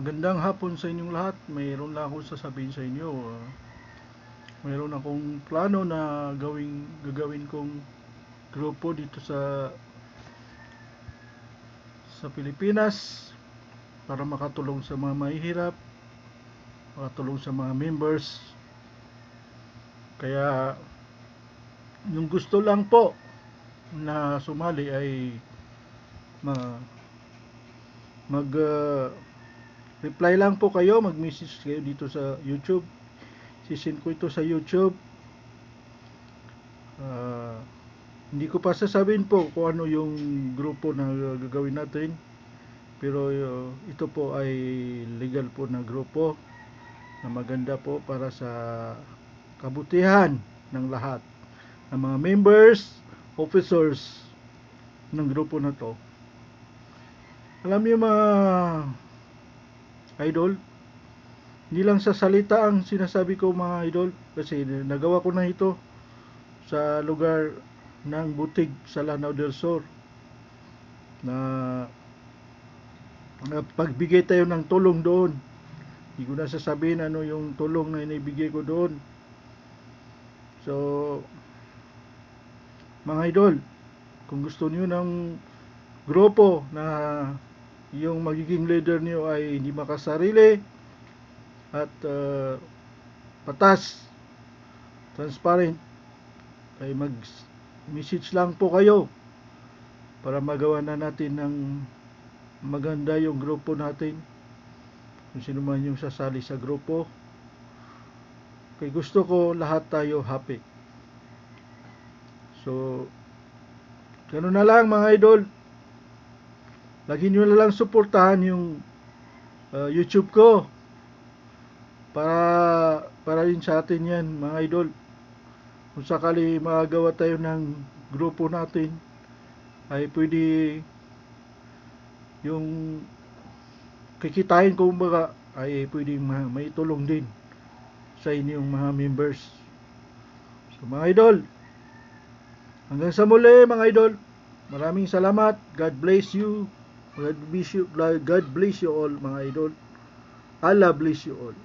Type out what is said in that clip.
Magandang hapon sa inyong lahat. Mayroon lang akong sasabihin sa inyo. Mayroon akong plano na gagawin kong grupo dito sa Pilipinas para makatulong sa mga mahihirap, makatulong sa mga members. Kaya yung gusto lang po na sumali ay reply lang po kayo, mag-message kayo dito sa YouTube. Sisend ko ito sa YouTube. Hindi ko pa sasabihin po kung ano yung grupo na gagawin natin. Pero ito po ay legal po na grupo na maganda po para sa kabutihan ng lahat ng mga members, officers ng grupo na to. Alam niyo mga idol, hindi lang sa salita ang sinasabi ko mga idol, kasi nagawa ko na ito sa lugar ng Butig sa Lanao del Sur na pagbigay tayo ng tulong doon. Hindi ko na sasabihin ano yung tulong na inibigay ko doon. So mga idol, kung gusto niyo ng grupo na yung magiging leader niyo ay hindi makasarili at patas, transparent, ay mag-message lang po kayo para magawa na natin ng maganda yung grupo natin. Kung sino man yung sasali sa grupo, kaya gusto ko lahat tayo happy. So ganoon na lang mga idol. Lagi nyo na lang suportahan yung YouTube ko para rin sa atin yan mga idol. Kung sakali magawa tayo ng grupo natin, ay pwede yung kikitain ko kumbaga ay pwede may tulong din sa inyong mga members. So mga idol, hanggang sa muli mga idol, maraming salamat. God bless you. God bless you all mga idol. Allah bless you all.